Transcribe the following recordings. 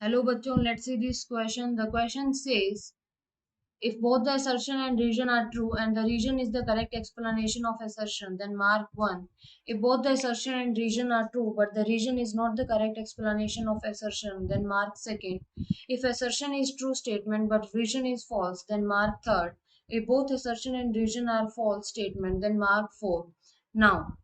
Hello बच्चों, let's see this question. The question says, if both the assertion and reason are true and the reason is the correct explanation of assertion, then mark 1. If both the assertion and reason are true but the reason is not the correct explanation of assertion, then mark 2nd. If assertion is true statement but reason is false, then mark 3rd. If both assertion and reason are false statement, then mark 4. Now,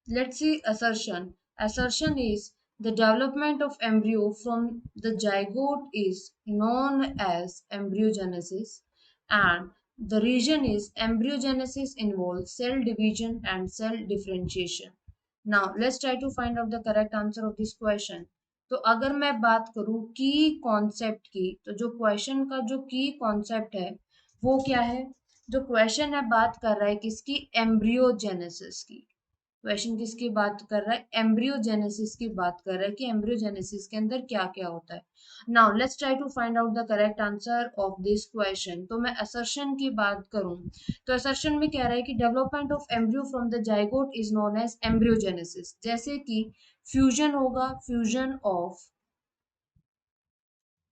let's see assertion. Assertion is the development of embryo from the zygote is known as embryogenesis, and the reason is embryogenesis involves cell division and cell differentiation. Now let's try to find out the correct answer of this question. तो अगर मैं बात करूं की concept की, तो जो question का जो की कॉन्सेप्ट है वो क्या है? जो क्वेश्चन है बात कर रहा है किसकी? एम्ब्रियोजेनेसिस की। क्वेश्चन किसकी बात कर रहा है? एम्ब्रियोजेनेसिस की बात कर रहा है कि एम्ब्रियोजेनेसिस के अंदर क्या क्या होता है। Now let's try to find out the correct answer of this question. तो मैं असर्शन की बात करूं तो असर्शन में कह रहा है कि development of embryo from the zygote is known as embryogenesis. जैसे कि फ्यूजन होगा, fusion of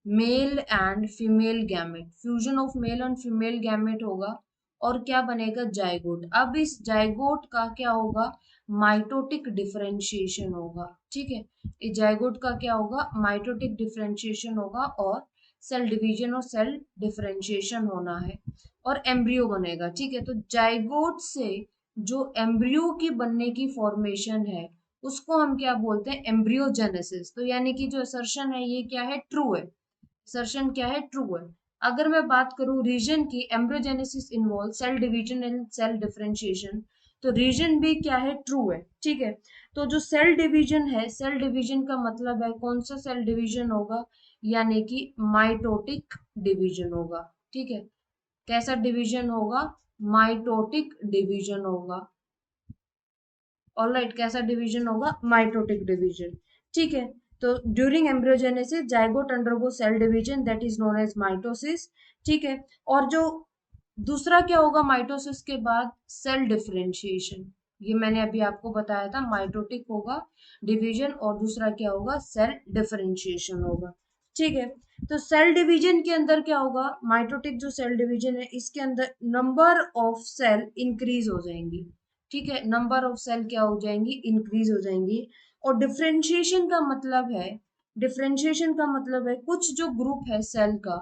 male and female gamete, fusion of male and female gamete होगा और क्या बनेगा? जाइगोट। अब इस जाइगोट का क्या होगा? माइटोटिक डिफरेंशिएशन होगा। ठीक है, इस जाइगोट का क्या होगा? माइटोटिक डिफरेंशिएशन होगा और सेल डिवीजन और सेल डिफरेंशिएशन होना है और एम्ब्रियो बनेगा। ठीक है, तो जाइगोट से जो एम्ब्रियो की बनने की फॉर्मेशन है उसको हम क्या बोलते हैं? एम्ब्रियोजेनेसिस। तो यानी कि जो असर्शन है ये क्या है? ट्रू है। सर्शन क्या है? ट्रू है। अगर मैं बात करूं रीजन की, embryogenesis involve cell division and cell differentiation, तो रीजन भी क्या है? ट्रू है। ठीक है, तो जो सेल डिवीजन है, सेल डिवीजन का मतलब है कौन सा सेल डिवीजन होगा? यानी कि माइटोटिक डिवीजन होगा। ठीक है, कैसा डिवीजन होगा? माइटोटिक डिवीजन होगा। ऑलराइट, कैसा डिवीजन होगा? Mitotic division. ठीक है, तो during embryogenesis zygote undergo cell division that is known as mitosis. ठीक है, और जो दूसरा क्या होगा माइटोसिस के बाद? Cell differentiation. ये मैंने अभी आपको बताया था, माइटोटिक होगा डिवीजन और दूसरा क्या होगा? सेल डिफरेंशिएशन होगा। ठीक है, तो सेल डिवीजन के अंदर क्या होगा? माइटोटिक जो सेल डिवीजन है इसके अंदर नंबर ऑफ सेल इंक्रीज हो जाएंगी। ठीक है, नंबर ऑफ सेल क्या हो जाएंगी? इंक्रीज हो जाएंगी। और डिफरेंशिएशन का मतलब है, डिफरेंशिएशन का मतलब है कुछ जो ग्रुप है सेल का,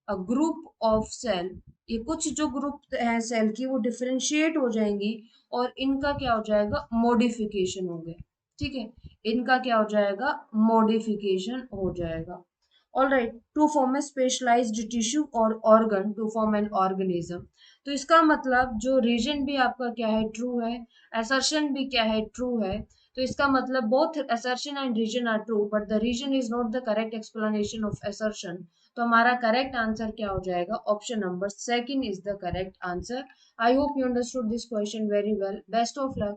अ ग्रुप ऑफ सेल, ये कुछ जो ग्रुप है सेल की वो डिफरेंशिएट हो जाएंगी और इनका क्या हो जाएगा? मॉडिफिकेशन हो गया। ठीक है, इनका क्या हो जाएगा? मॉडिफिकेशन हो जाएगा। All right, to form a specialised tissue और organ to form an organism. तो इसका मतलब जो रीजन भी आपका क्या है? ट्रू है। असर्शन भी क्या है? ट्रू है। तो इसका मतलब both assertion and reason are true but the reason is not the correct explanation of assertion. तो हमारा करेक्ट आंसर क्या हो जाएगा? Option number second is the correct answer. I hope you understood this question very well. Best of luck.